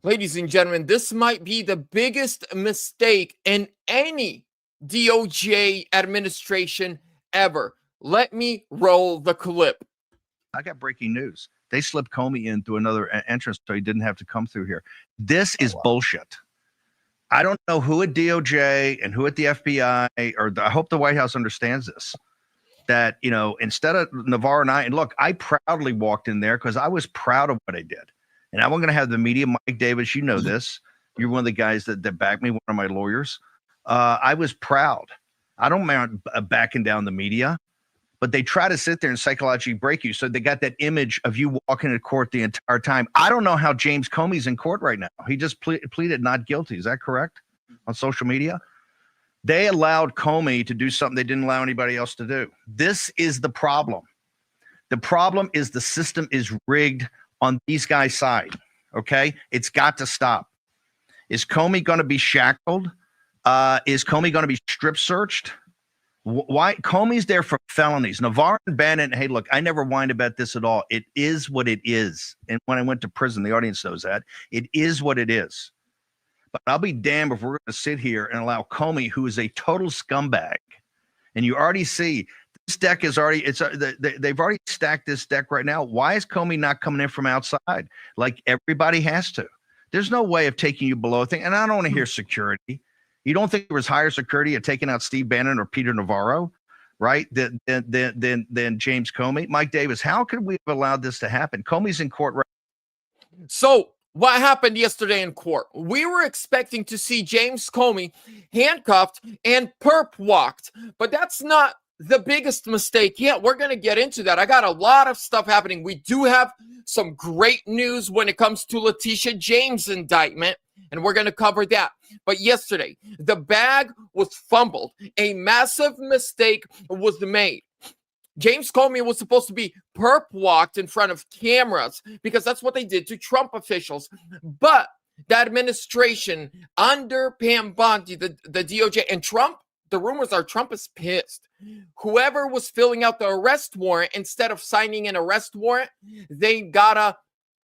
Ladies and gentlemen, this might be the biggest mistake in any DOJ administration ever. Let me roll the clip. I got breaking news. They slipped Comey in through another entrance so he didn't have to come through here. This is bullshit. I don't know who at DOJ and who at the FBI, I hope the White House understands this, that, you know, instead of Navarro and I, and look, I proudly walked in there because I was proud of what I did. And I'm going to have the media, Mike Davis, you know this. You're one of the guys that backed me, one of my lawyers. I was proud. I don't mind backing down the media, but they try to sit there and psychologically break you. So they got that image of you walking to court the entire time. I don't know how James Comey's in court right now. He just pleaded not guilty. Is that correct? On social media? They allowed Comey to do something they didn't allow anybody else to do. This is the problem. The problem is the system is rigged on these guys' side, okay? It's got to stop. Is Comey going to be shackled? Is Comey going to be strip searched? Why? Comey's there for felonies. Navarro and Bannon, hey, look, I never whined about this at all. It is what it is. And when I went to prison, the audience knows that. It is what it is. But I'll be damned if we're going to sit here and allow Comey, who is a total scumbag, and you already see this deck is already, they've already stacked this deck right now. Why is Comey not coming in from outside? Like everybody has to. There's no way of taking you below a thing. And I don't want to hear security. You don't think there was higher security at taking out Steve Bannon or Peter Navarro, right? Than James Comey? Mike Davis, how could we have allowed this to happen? Comey's in court right now. So what happened yesterday in court? We were expecting to see James Comey handcuffed and perp walked, but that's not the biggest mistake yet. We're going to get into that. I got a lot of stuff happening. We do have some great news when it comes to Letitia James' indictment, and we're going to cover that. But yesterday, the bag was fumbled. A massive mistake was made. James Comey was supposed to be perp walked in front of cameras because that's what they did to Trump officials. But the administration under Pam Bondi, the DOJ, and Trump, the rumors are Trump is pissed. Whoever was filling out the arrest warrant, instead of signing an arrest warrant, they got a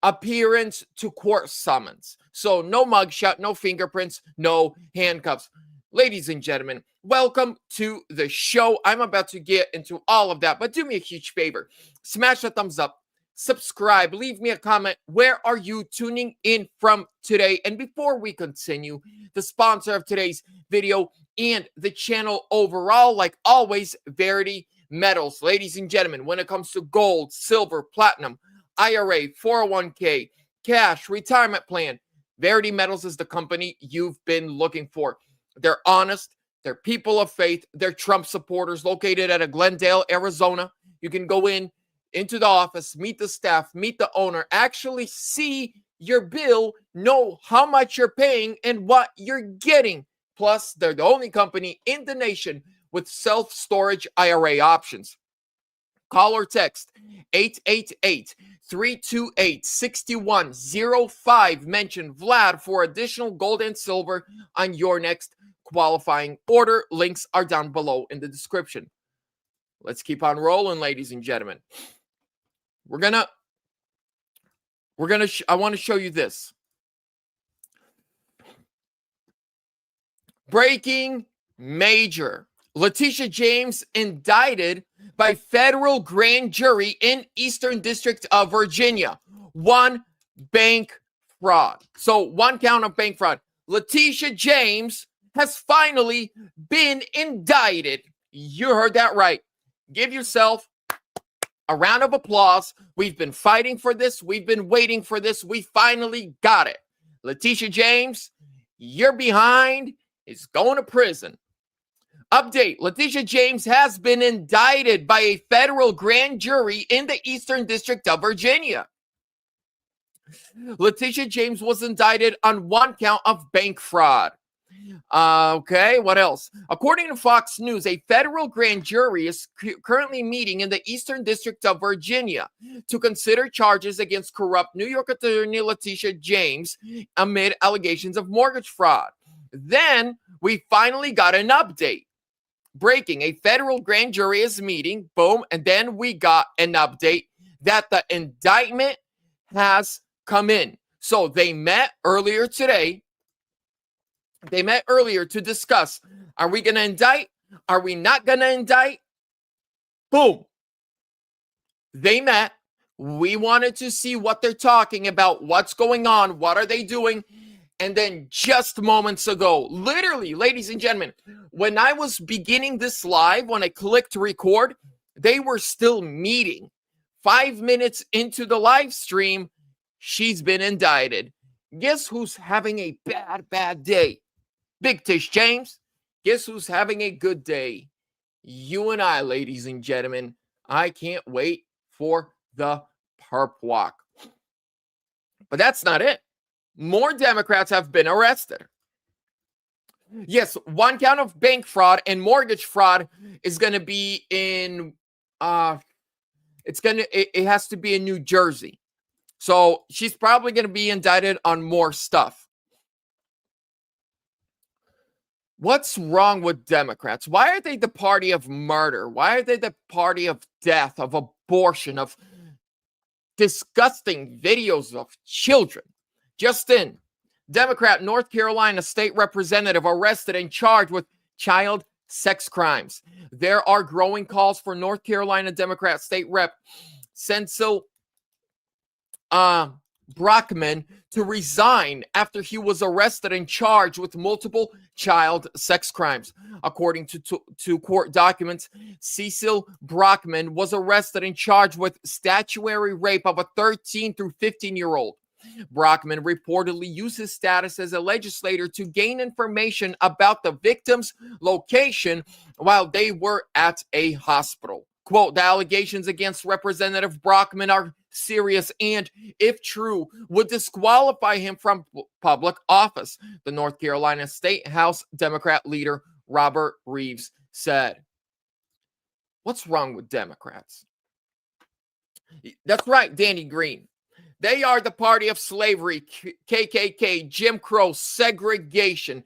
appearance to court summons. So no mugshot, no fingerprints, no handcuffs. Ladies and gentlemen, welcome to the show. I'm about to get into all of that, but do me a huge favor. Smash a thumbs up, subscribe, leave me a comment. Where are you tuning in from today? And before we continue, the sponsor of today's video and the channel overall, like always, Verity Metals. Ladies and gentlemen, when it comes to gold, silver, platinum, IRA, 401k, cash, retirement plan, Verity Metals is the company you've been looking for. They're honest. They're people of faith. They're Trump supporters located at Glendale, Arizona. You can go into the office, meet the staff, meet the owner, actually see your bill, know how much you're paying and what you're getting. Plus, they're the only company in the nation with self-storage IRA options. Call or text 888-328-6105. Mention Vlad for additional gold and silver on your next qualifying order. Links are down below in the description. Let's keep on rolling, ladies and gentlemen. I want to show you this. Breaking major. Letitia James indicted by federal grand jury in Eastern District of Virginia. One bank fraud. So one count of bank fraud. Letitia James has finally been indicted. You heard that right. Give yourself a round of applause. We've been fighting for this. We've been waiting for this. We finally got it. Letitia James, you're behind. Is going to prison. Update. Letitia James has been indicted by a federal grand jury in the Eastern District of Virginia. Letitia James was indicted on one count of bank fraud. Okay, what else? According to Fox News, a federal grand jury is currently meeting in the Eastern District of Virginia to consider charges against corrupt New York attorney Letitia James amid allegations of mortgage fraud. Then we finally got an update. Breaking, a federal grand jury is meeting, boom, and then we got an update that the indictment has come in. So they met earlier today. They met earlier to discuss, are we going to indict? Are we not going to indict? Boom. They met. We wanted to see what they're talking about, what's going on, what are they doing? And then just moments ago, literally, ladies and gentlemen, when I was beginning this live, when I clicked record, they were still meeting. 5 minutes into the live stream, she's been indicted. Guess who's having a bad day? Big Tish James. Guess who's having a good day? You and I, ladies and gentlemen. I can't wait for the perp walk. But that's not it. More Democrats have been arrested. Yes, one count of bank fraud and mortgage fraud is going to be in, it has to be in New Jersey. So she's probably going to be indicted on more stuff. What's wrong with Democrats? Why are they the party of murder? Why are they the party of death, of abortion, of disgusting videos of children? Just in, Democrat North Carolina state representative arrested and charged with child sex crimes. There are growing calls for North Carolina Democrat state rep Cecil Brockman to resign after he was arrested and charged with multiple child sex crimes. According to court documents, Cecil Brockman was arrested and charged with statutory rape of a 13 through 15-year-old. Brockman reportedly used his status as a legislator to gain information about the victim's location while they were at a hospital. Quote, the allegations against Representative Brockman are serious and, if true, would disqualify him from public office, the North Carolina State House Democrat leader Robert Reeves said. What's wrong with Democrats? That's right, Danny Green. They are the party of slavery, KKK, Jim Crow, segregation,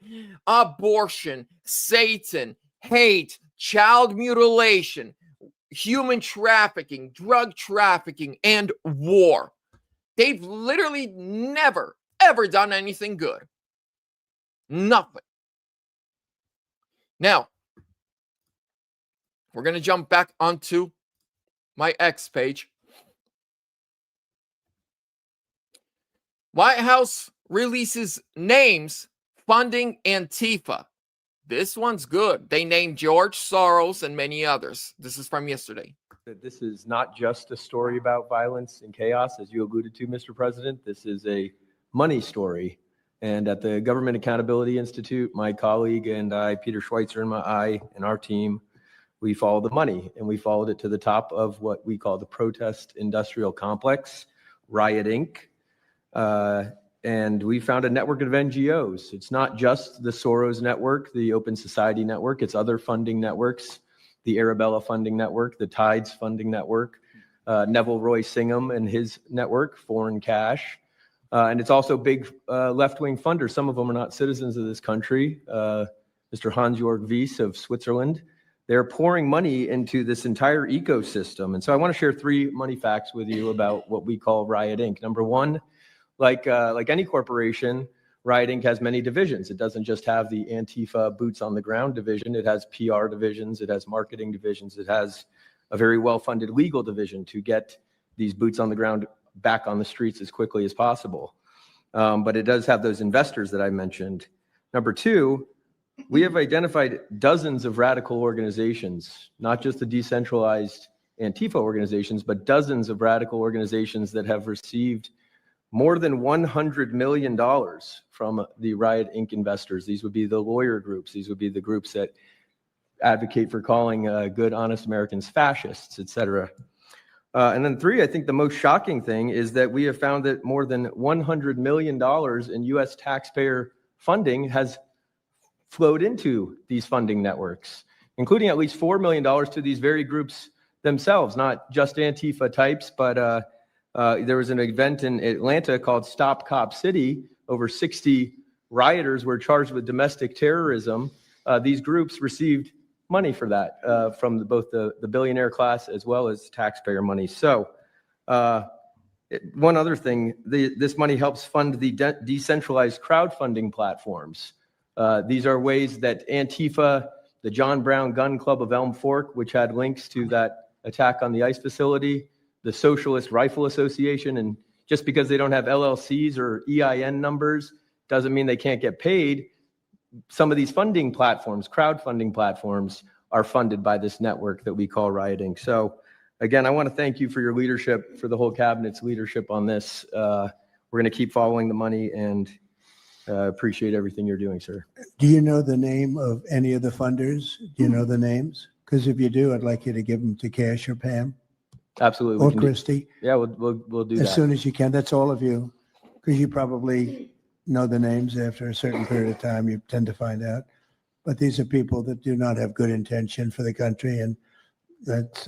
abortion, Satan, hate, child mutilation, human trafficking, drug trafficking, and war. They've literally never, ever done anything good. Nothing. Now, we're going to jump back onto my X page. White House releases names funding Antifa. This one's good. They named George Soros and many others. This is from yesterday. This is not just a story about violence and chaos, as you alluded to, Mr. President. This is a money story. And at the Government Accountability Institute, my colleague and I, Peter Schweitzer and our team, we followed the money, and we followed it to the top of what we call the protest industrial complex, Riot Inc. And we found a network of NGOs. It's not just the Soros network, the Open Society network. It's other funding networks, the Arabella funding network, the Tides funding network, Neville Roy Singham and his network, Foreign Cash. And it's also big left-wing funders. Some of them are not citizens of this country. Mr. Hans-Jörg Wyss of Switzerland. They're pouring money into this entire ecosystem. And so I want to share 3 money facts with you about what we call Riot Inc. Number one, like any corporation, Riot Inc. has many divisions. It doesn't just have the Antifa boots on the ground division. It has PR divisions. It has marketing divisions. It has a very well-funded legal division to get these boots on the ground back on the streets as quickly as possible. But it does have those investors that I mentioned. Number two, we have identified dozens of radical organizations, not just the decentralized Antifa organizations, but dozens of radical organizations that have received more than $100 million from the Riot Inc. investors. These would be the lawyer groups. These would be the groups that advocate for calling good, honest Americans fascists, et cetera. And then 3, I think the most shocking thing is that we have found that more than $100 million in U.S. taxpayer funding has flowed into these funding networks, including at least $4 million to these very groups themselves, not just Antifa types, but there was an event in Atlanta called Stop Cop City. Over 60 rioters were charged with domestic terrorism. These groups received money for that from both the billionaire class as well as taxpayer money. So One other thing, this money helps fund the decentralized crowdfunding platforms. These are ways that Antifa, the John Brown Gun Club of Elm Fork, which had links to that attack on the ICE facility, the Socialist Rifle Association, and just because they don't have LLCs or EIN numbers doesn't mean they can't get paid. Some of these funding platforms, crowdfunding platforms, are funded by this network that we call Rioting. So again, I want to thank you for your leadership, for the whole cabinet's leadership on this. We're going to keep following the money and appreciate everything you're doing, sir. Do you know the name of any of the funders? Do you know the names? Because if you do, I'd like you to give them to Cash or Pam Absolutely. or Christy Yeah, we'll do as that. soon as you can. That's all of you, because you probably know the names after a certain period of time. You tend to find out. But these are people that do not have good intention for the country, and that's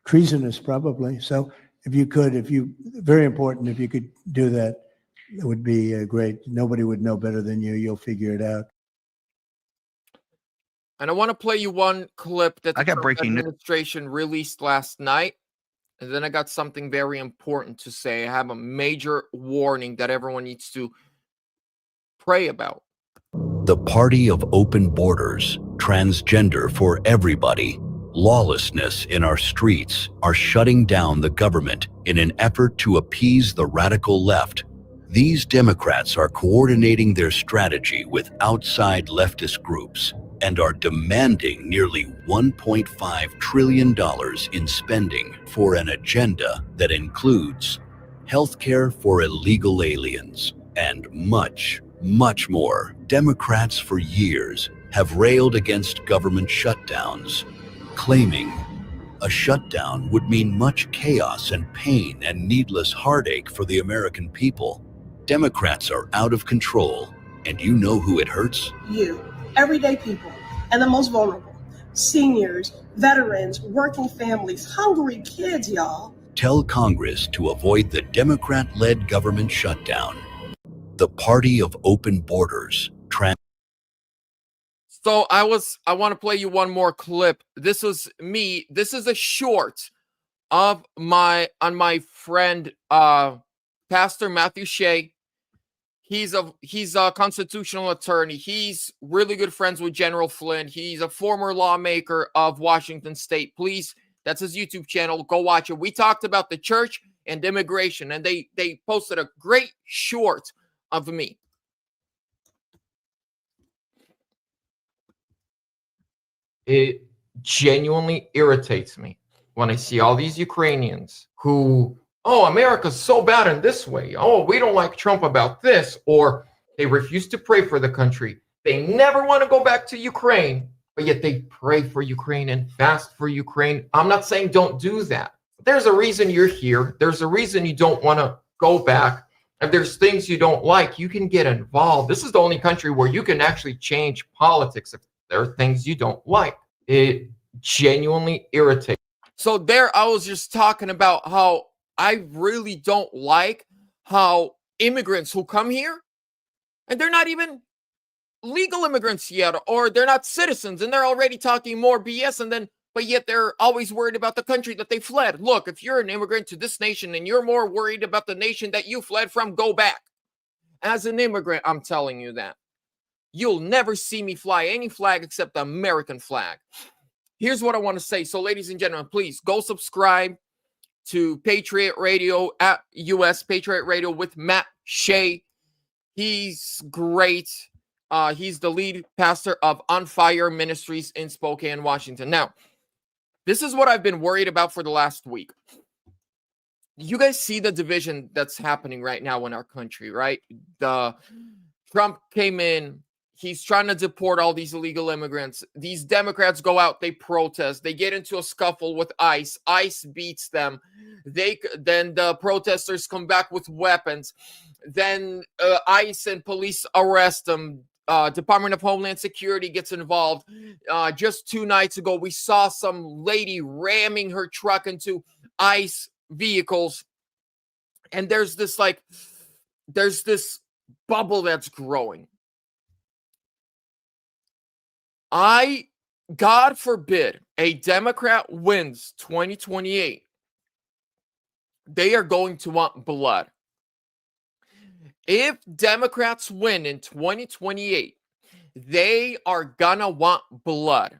treasonous probably. So if you could, very important, if you could do that, it would be great. Nobody would know better than you. You'll figure it out. And I want to play you one clip that the I got Trump breaking news. administration released last night. And then I got something very important to say. I have a major warning that everyone needs to pray about. The party of open borders, transgender for everybody, lawlessness in our streets are shutting down the government in an effort to appease the radical left. These Democrats are coordinating their strategy with outside leftist groups and are demanding nearly $1.5 trillion in spending for an agenda that includes healthcare for illegal aliens and much, much more. Democrats for years have railed against government shutdowns, claiming a shutdown would mean much chaos and pain and needless heartache for the American people. Democrats are out of control, and you know who it hurts? You, everyday people, and the most vulnerable, seniors, veterans, working families, hungry kids, y'all. Tell Congress to avoid the Democrat-led government shutdown. The party of open borders. So I want to play you one more clip. This was me. This is a short of my friend Pastor Matthew Shea. He's a constitutional attorney. He's really good friends with General Flynn. He's a former lawmaker of Washington State. Please, that's his YouTube channel. Go watch it. We talked about the church and immigration, and they posted a great short of me. It genuinely irritates me when I see all these Ukrainians who, oh, America's so bad in this way. Oh, we don't like Trump about this. Or they refuse to pray for the country. They never want to go back to Ukraine, but yet they pray for Ukraine and fast for Ukraine. I'm not saying don't do that. There's a reason you're here. There's a reason you don't want to go back. If there's things you don't like, you can get involved. This is the only country where you can actually change politics if there are things you don't like. It genuinely irritates. So there I was just talking about how I really don't like how immigrants who come here and they're not even legal immigrants yet, or they're not citizens and they're already talking more BS, but yet they're always worried about the country that they fled. Look, if you're an immigrant to this nation and you're more worried about the nation that you fled from, go back. As an immigrant, I'm telling you that. You'll never see me fly any flag except the American flag. Here's what I want to say. So, ladies and gentlemen, please go subscribe to Patriot Radio at US Patriot Radio with Matt Shea. He's great. He's the lead pastor of On Fire Ministries in Spokane, Washington. Now, this is what I've been worried about for the last week. You guys see the division that's happening right now in our country, right? Trump came in. He's trying to deport all these illegal immigrants. These Democrats go out, they protest. They get into a scuffle with ICE. ICE beats them. Then the protesters come back with weapons. Then ICE and police arrest them. Department of Homeland Security gets involved. Just 2 nights ago, we saw some lady ramming her truck into ICE vehicles. And there's this bubble that's growing. God forbid, a Democrat wins 2028. they are going to want blood. If Democrats win in 2028, they are gonna want blood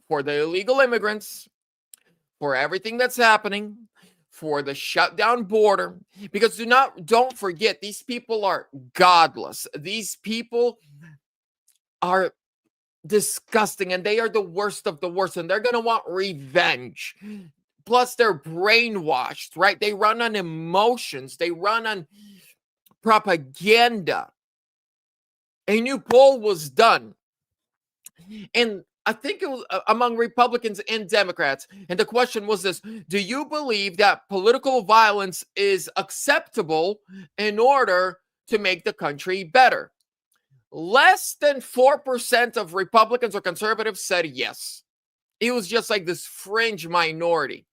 for the illegal immigrants, for everything that's happening, for the shutdown border. Because don't forget, these people are godless. These people are disgusting, and they are the worst of the worst, and they're gonna want revenge. Plus, they're brainwashed, right? They run on emotions. They run on propaganda. A new poll was done, and I think it was among Republicans and Democrats. And the question was this: do you believe that political violence is acceptable in order to make the country better? Less than 4% of Republicans or conservatives said yes. It was just like this fringe minority.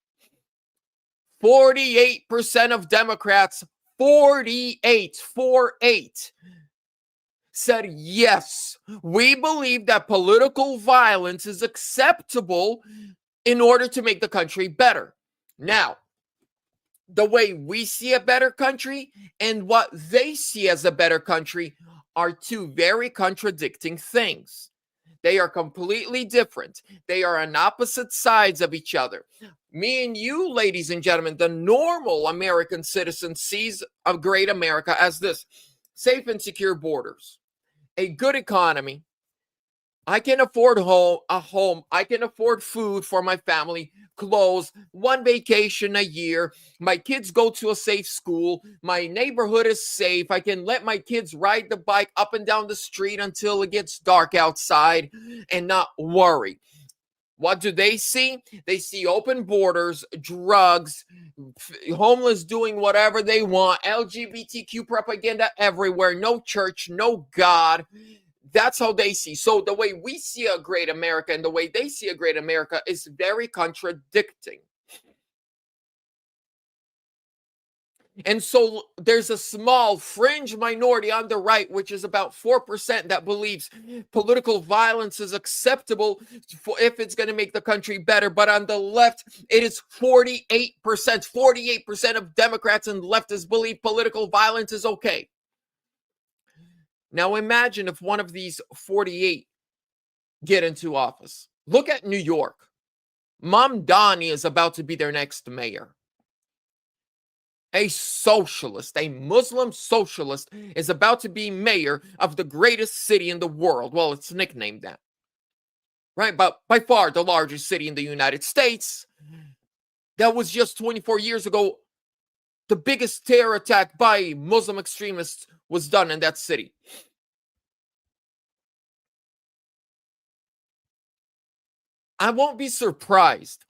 48% of Democrats, 48, said yes. We believe that political violence is acceptable in order to make the country better. Now, the way we see a better country and what they see as a better country are two very contradicting things. They are completely different. They are on opposite sides of each other. Me and you, ladies and gentlemen, the normal American citizen sees a great America as this: safe and secure borders, a good economy. I can afford a home. I can afford food for my family, clothes, one vacation a year. My kids go to a safe school. My neighborhood is safe. I can let my kids ride the bike up and down the street until it gets dark outside and not worry. What do they see? They see open borders, drugs, homeless doing whatever they want, LGBTQ propaganda everywhere, no church, no God. That's how they see. So the way we see a great America and the way they see a great America is very contradicting. And so there's a small fringe minority on the right, which is about 4%, that believes political violence is acceptable if it's going to make the country better. But on the left, it is 48%. 48% of Democrats and leftists believe political violence is okay. Now imagine if one of these 48 get into office. Look at New York. Mamdani is about to be their next mayor. A socialist, a Muslim socialist, is about to be mayor of the greatest city in the world. Well, it's nicknamed that, right? But by far the largest city in the United States. That was just 24 years ago. The biggest terror attack by Muslim extremists was done in that city. I won't be surprised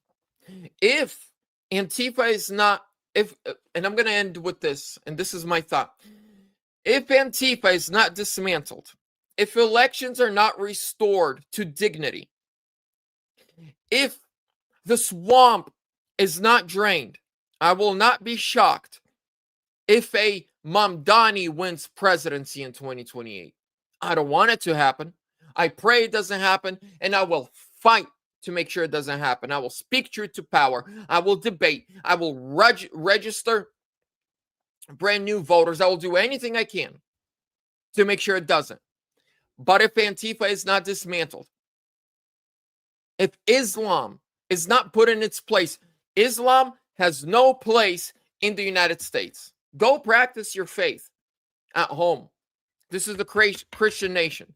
if Antifa is not, and I'm going to end with this, and this is my thought. If Antifa is not dismantled, if elections are not restored to dignity, if the swamp is not drained, I will not be shocked if a Mamdani wins presidency in 2028. I don't want it to happen. I pray it doesn't happen, and I will fight to make sure it doesn't happen. I will speak truth to power. I will debate. I will register brand new voters. I will do anything I can to make sure it doesn't. But if Antifa is not dismantled, if Islam is not put in its place, Islam has no place in the United States. Go practice your faith at home. This is the Christian nation.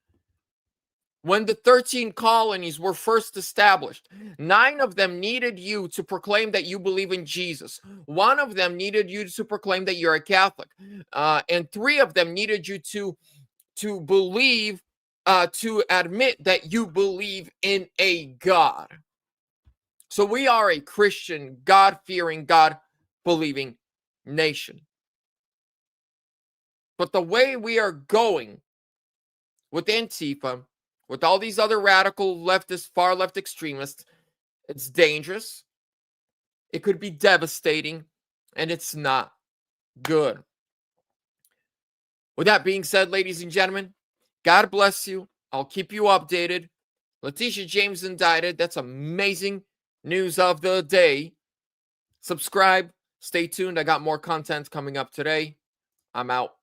When the 13 colonies were first established, 9 of them needed you to proclaim that you believe in Jesus. 1 of them needed you to proclaim that you're a Catholic. And 3 of them needed you to believe, to admit that you believe in a God. So we are a Christian, God-fearing, God-believing nation. But the way we are going with Antifa, with all these other radical leftist, far left extremists, it's dangerous. It could be devastating, and it's not good. With that being said, ladies and gentlemen, God bless you. I'll keep you updated. Letitia James indicted. That's amazing news of the day. Subscribe, Stay tuned. I got more content coming up today. I'm out.